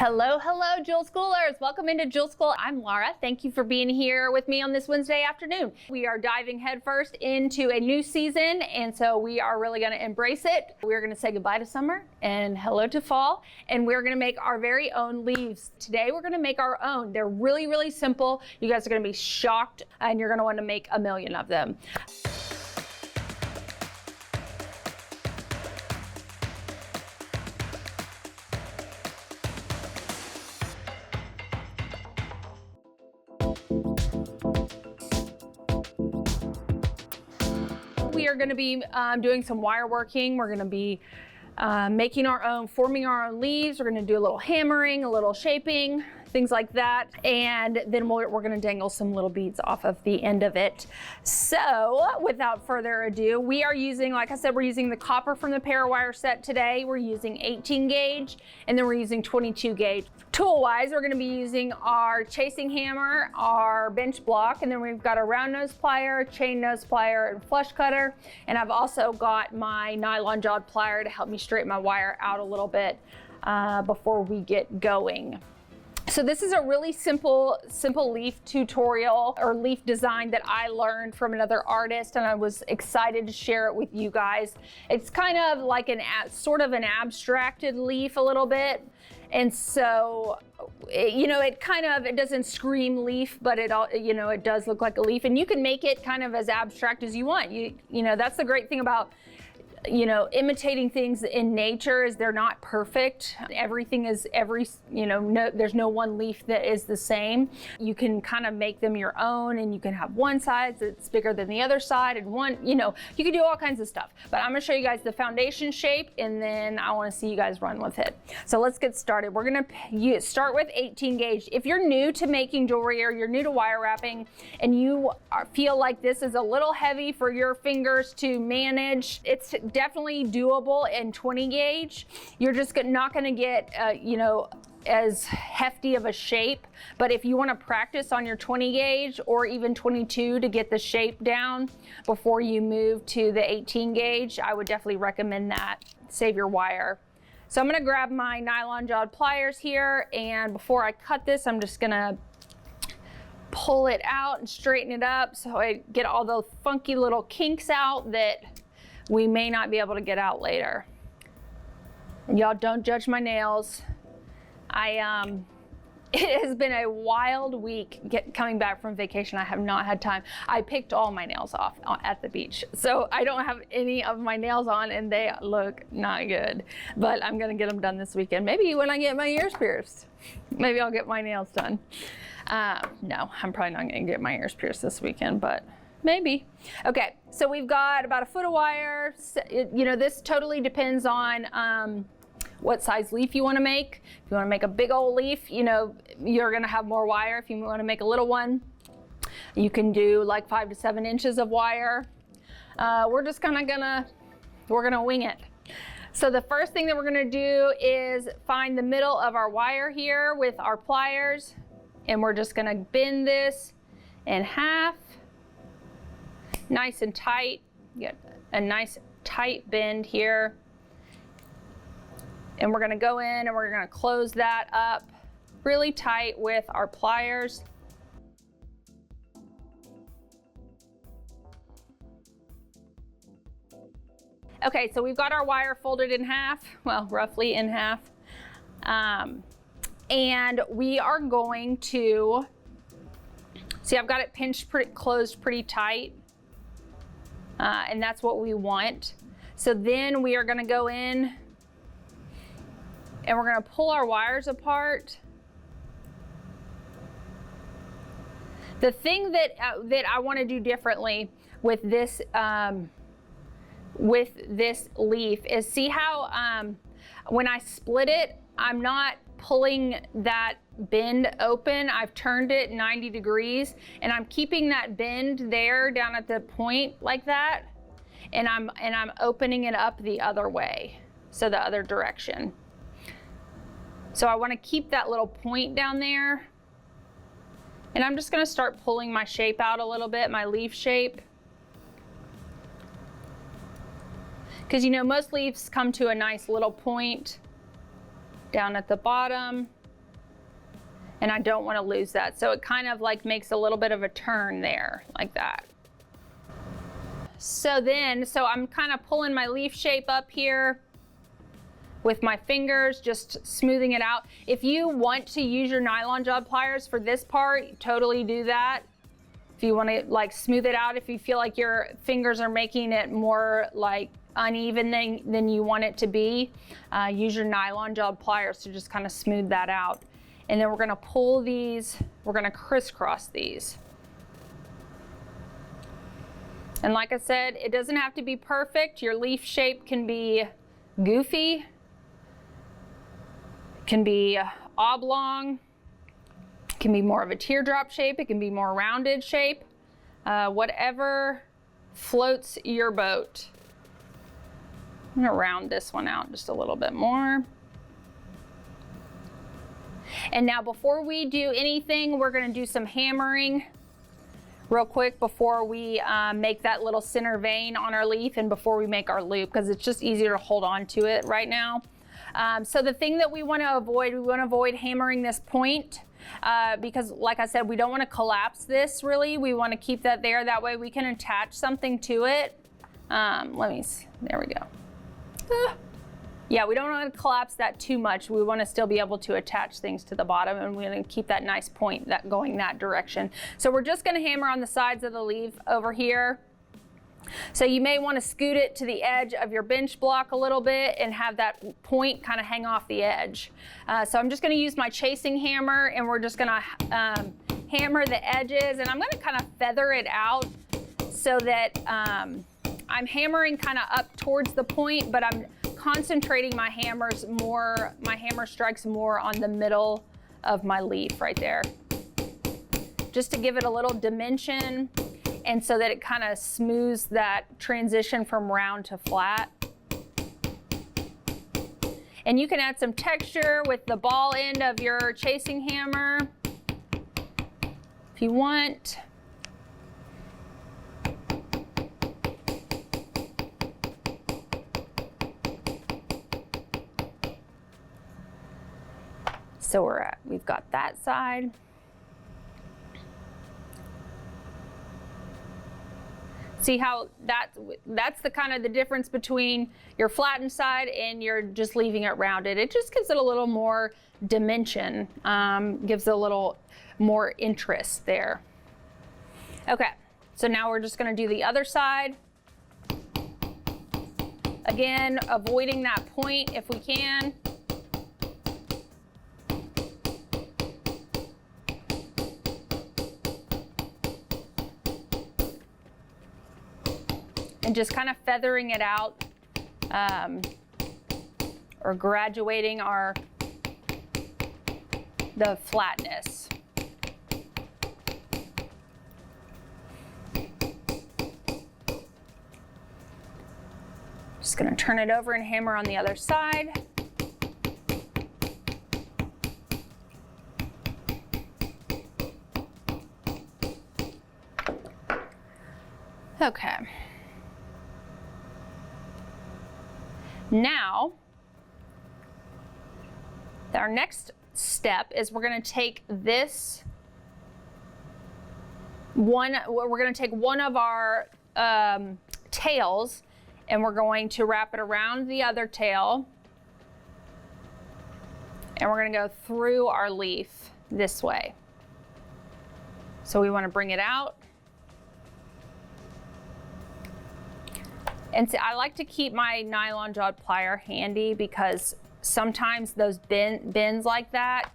Hello, hello, Jewel Schoolers. Welcome into Jewel School. I'm Laura. Thank you for being here with me on this Wednesday afternoon. We are diving headfirst into a new season, and so we are really going to embrace it. We're going to say goodbye to summer and hello to fall, and we're going to make our very own leaves. Today, we're going to make our own. They're really, really simple. You guys are going to be shocked, and you're going to want to make a million of them. We are going to be doing some wire working. We're going to be making our own, forming our own leaves. We're going to do a little hammering, a little shaping, things like that. And then we're going to dangle some little beads off of the end of it. So without further ado, we are using, like I said, we're using the copper from the pair wire set today. We're using 18 gauge, and then we're using 22 gauge. Tool-wise, we're going to be using our chasing hammer, our bench block, and then we've got a round nose plier, chain nose plier, and flush cutter. And I've also got my nylon jawed plier to help me straighten my wire out a little bit before we get going. So this is a really simple leaf tutorial or leaf design that I learned from another artist, and I was excited to share it with you guys. It's kind of like sort of an abstracted leaf a little bit. And so, it doesn't scream leaf, but it does look like a leaf, and you can make it kind of as abstract as you want. That's the great thing about imitating things in nature is they're not perfect. Everything is there's no one leaf that is the same. You can kind of make them your own, and you can have one side that's bigger than the other side, and you can do all kinds of stuff. But I'm gonna show you guys the foundation shape, and then I wanna see you guys run with it. So let's get started. We're gonna start with 18 gauge. If you're new to making jewelry or you're new to wire wrapping and you feel like this is a little heavy for your fingers to manage, it's definitely doable in 20 gauge. You're just not going to get, as hefty of a shape. But if you want to practice on your 20 gauge or even 22 to get the shape down before you move to the 18 gauge, I would definitely recommend that. Save your wire. So I'm going to grab my nylon jawed pliers here, and before I cut this, I'm just going to pull it out and straighten it up so I get all those funky little kinks out that we may not be able to get out later. And y'all don't judge my nails. It has been a wild week coming back from vacation. I have not had time. I picked all my nails off at the beach. So I don't have any of my nails on, and they look not good. But I'm gonna get them done this weekend. Maybe when I get my ears pierced, maybe I'll get my nails done. No, I'm probably not gonna get my ears pierced this weekend, but maybe. Okay, so we've got about a foot of wire. This totally depends on what size leaf you want to make. If you want to make a big old leaf, you're going to have more wire. If you want to make a little one, you can do like 5 to 7 inches of wire. We're just kind of we're gonna wing it. So the first thing that we're going to do is find the middle of our wire here with our pliers, and we're just going to bend this in half. Nice and tight. Get a nice tight bend here. And we're going to go in and we're going to close that up really tight with our pliers. Okay, so we've got our wire folded in half, well, roughly in half. And we are going to, see, I've got it pinched closed pretty tight. And that's what we want. So then we are going to go in and we're going to pull our wires apart. The thing that I want to do differently with this leaf is, see how when I split it, I'm not pulling that bend open. I've turned it 90 degrees, and I'm keeping that bend there down at the point like that, and I'm opening it up the other way, so the other direction. So I want to keep that little point down there, and I'm just going to start pulling my shape out a little bit, my leaf shape. Because most leaves come to a nice little point down at the bottom. and I don't want to lose that. So it kind of like makes a little bit of a turn there, like that. So I'm kind of pulling my leaf shape up here with my fingers, just smoothing it out. If you want to use your nylon jawed pliers for this part, totally do that. If you want to like smooth it out, if you feel like your fingers are making it more like uneven than you want it to be, use your nylon jawed pliers to just kind of smooth that out. And then we're going to pull these, we're going to crisscross these. And like I said, it doesn't have to be perfect. Your leaf shape can be goofy, can be oblong, can be more of a teardrop shape, it can be more rounded shape, whatever floats your boat. I'm gonna round this one out just a little bit more. And now before we do anything, we're gonna do some hammering real quick before we make that little center vein on our leaf and before we make our loop, because it's just easier to hold on to it right now. So the thing that we want to avoid hammering this point because like I said, we don't want to collapse this really. We want to keep that there. That way we can attach something to it. There we go. Yeah, we don't want to collapse that too much. We want to still be able to attach things to the bottom, and we're going to keep that nice point that going that direction. So we're just going to hammer on the sides of the leaf over here. So you may want to scoot it to the edge of your bench block a little bit and have that point kind of hang off the edge. So I'm just going to use my chasing hammer, and we're just going to hammer the edges, and I'm going to kind of feather it out so that I'm hammering kind of up towards the point, but I'm concentrating my hammer strikes more on the middle of my leaf right there, just to give it a little dimension and so that it kind of smooths that transition from round to flat. And you can add some texture with the ball end of your chasing hammer if you want. So we've got that side. See how that's the kind of the difference between your flattened side and you're just leaving it rounded. It just gives it a little more dimension, gives it a little more interest there. Okay, so now we're just gonna do the other side. Again, avoiding that point if we can. And just kind of feathering it out, or graduating the flatness. Just gonna turn it over and hammer on the other side. Okay. Now, our next step is we're going to take this one, we're going to take one of our tails and we're going to wrap it around the other tail, and we're going to go through our leaf this way. So we want to bring it out. And so I like to keep my nylon jawed plier handy because sometimes those bends like that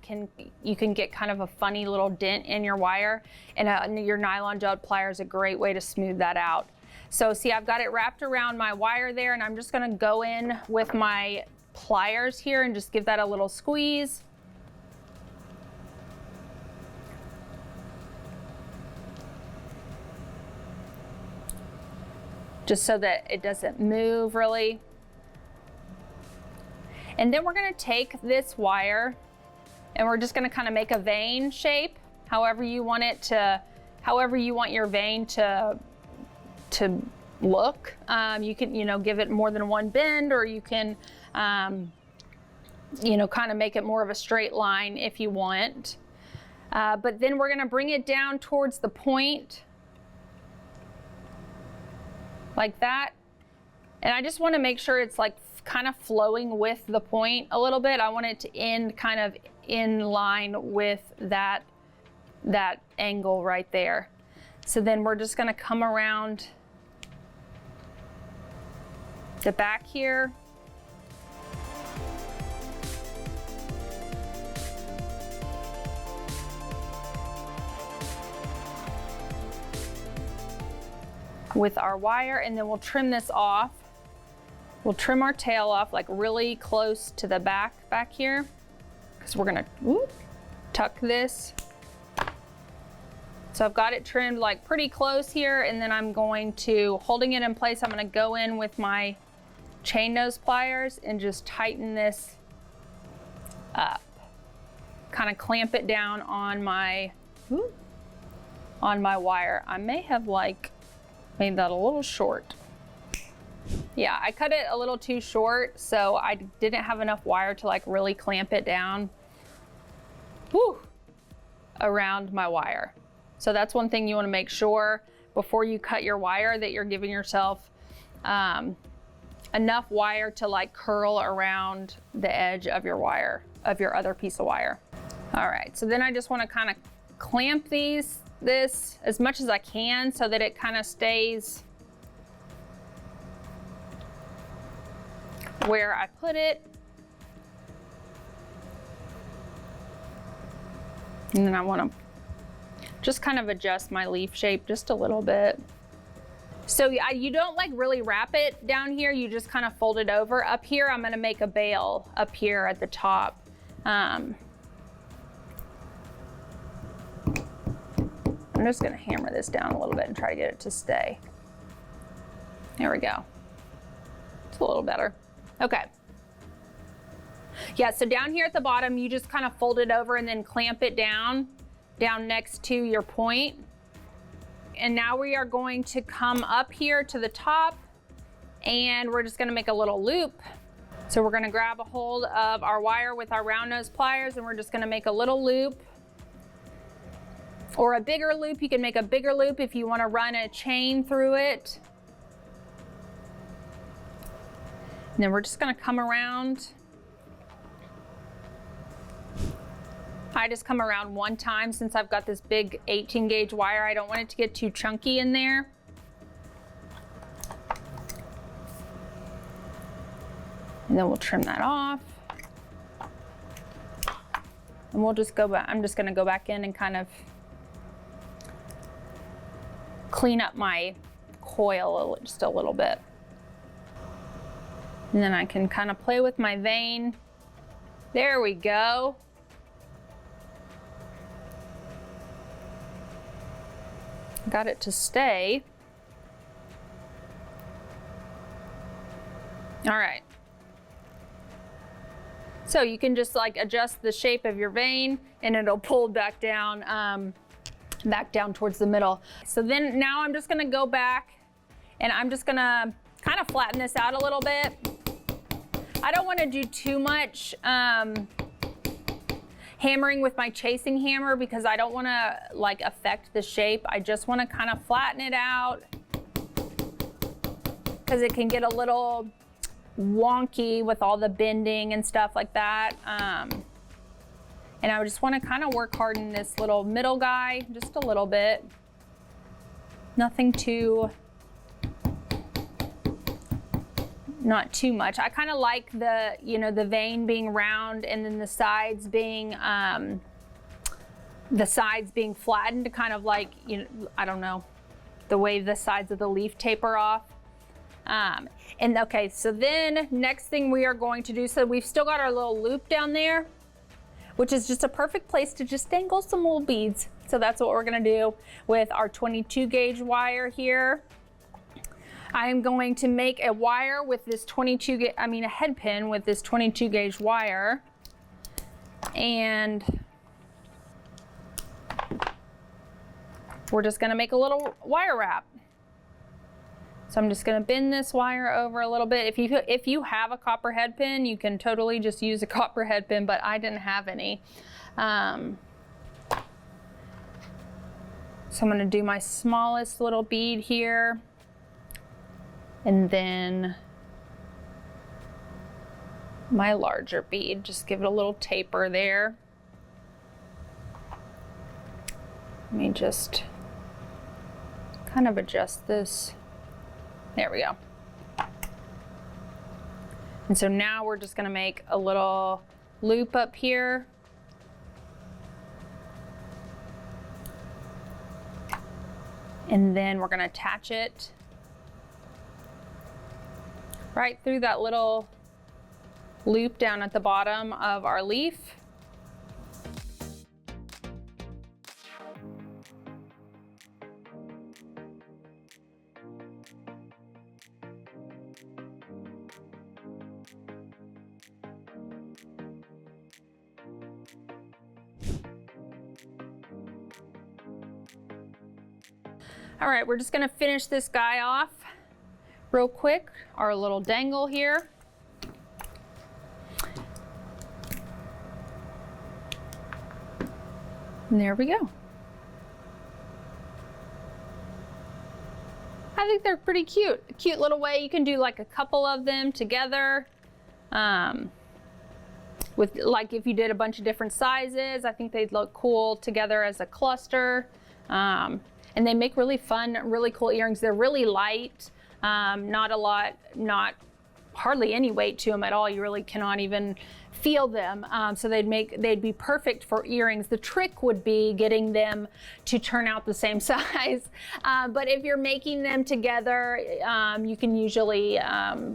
you can get kind of a funny little dent in your wire, and your nylon jawed plier is a great way to smooth that out. So see, I've got it wrapped around my wire there, and I'm just going to go in with my pliers here and just give that a little squeeze. Just so that it doesn't move really. And then we're going to take this wire and we're just going to kind of make a vein shape, however you want your vein to look. You can, give it more than one bend, or you can, kind of make it more of a straight line if you want. But then we're gonna bring it down towards the point, like that. And I just wanna make sure it's like kind of flowing with the point a little bit. I want it to end kind of in line with that angle right there. So then we're just gonna come around the back here. With our wire, and then we'll trim this off. We'll trim our tail off like really close to the back here, because we're gonna tuck this. So I've got it trimmed like pretty close here, and then I'm going to, holding it in place, I'm gonna go in with my chain nose pliers and just tighten this up. Kind of clamp it down on my wire. I may have like made that a little short. Yeah, I cut it a little too short, so I didn't have enough wire to like really clamp it down around my wire. So that's one thing you want to make sure before you cut your wire, that you're giving yourself enough wire to like curl around the edge of your wire, of your other piece of wire. All right, so then I just want to kind of clamp this as much as I can so that it kind of stays where I put it. And then I want to just kind of adjust my leaf shape just a little bit. So yeah, you don't like really wrap it down here, you just kind of fold it over. Up here, I'm gonna make a bail up here at the top. I'm just gonna hammer this down a little bit and try to get it to stay. There we go. It's a little better. Okay. Yeah, so down here at the bottom, you just kind of fold it over and then clamp it down next to your point. And now we are going to come up here to the top, and we're just gonna make a little loop. So we're gonna grab a hold of our wire with our round nose pliers, and we're just gonna make a little loop, or a bigger loop. You can make a bigger loop if you wanna run a chain through it. And then we're just gonna come around. I just come around one time since I've got this big 18 gauge wire. I don't want it to get too chunky in there. And then we'll trim that off. And we'll just go back, I'm just gonna go back in and kind of clean up my coil just a little bit. And then I can kind of play with my vein. There we go. Got it to stay. All right. So you can just like adjust the shape of your vein and it'll pull back down towards the middle. So then now I'm just gonna go back and I'm just gonna kind of flatten this out a little bit. I don't want to do too much hammering with my chasing hammer because I don't want to like affect the shape. I just want to kind of flatten it out because it can get a little wonky with all the bending and stuff like that. And I just want to kind of work hard in this little middle guy just a little bit. Nothing too, not too much. I kind of like the, you know, the vein being round and then the sides being flattened to kind of like, you know, I don't know, the way the sides of the leaf taper off. And okay, so then next thing we are going to do, so we've still got our little loop down there, which is just a perfect place to just dangle some little beads. So that's what we're gonna do with our 22 gauge wire here. I am going to make a wire with this a head pin with this 22 gauge wire. And we're just gonna make a little wire wrap. So I'm just gonna bend this wire over a little bit. If you have a copper head pin, you can totally just use a copper head pin, but I didn't have any. So I'm gonna do my smallest little bead here, and then my larger bead. Just give it a little taper there. Let me just kind of adjust this. There we go. And so now we're just gonna make a little loop up here. And then we're gonna attach it right through that little loop down at the bottom of our leaf. All right, we're just gonna finish this guy off real quick, our little dangle here. And there we go. I think they're pretty cute. A cute little way. You can do like a couple of them together. With like if you did a bunch of different sizes, I think they'd look cool together as a cluster. And they make really fun, really cool earrings. They're really light, not a lot, hardly any weight to them at all. You really cannot even feel them. So they'd be perfect for earrings. The trick would be getting them to turn out the same size. But if you're making them together, you can usually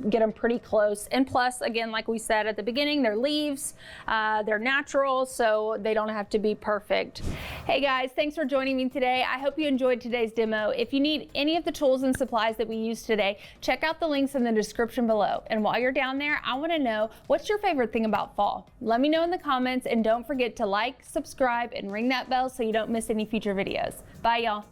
get them pretty close. And plus, again, like we said at the beginning, they're leaves, they're natural, so they don't have to be perfect. Hey guys, thanks for joining me today. I hope you enjoyed today's demo. If you need any of the tools and supplies that we used today, check out the links in the description below. And while you're down there, I want to know, what's your favorite thing about fall? Let me know in the comments, and don't forget to like, subscribe, and ring that bell so you don't miss any future videos. Bye, y'all.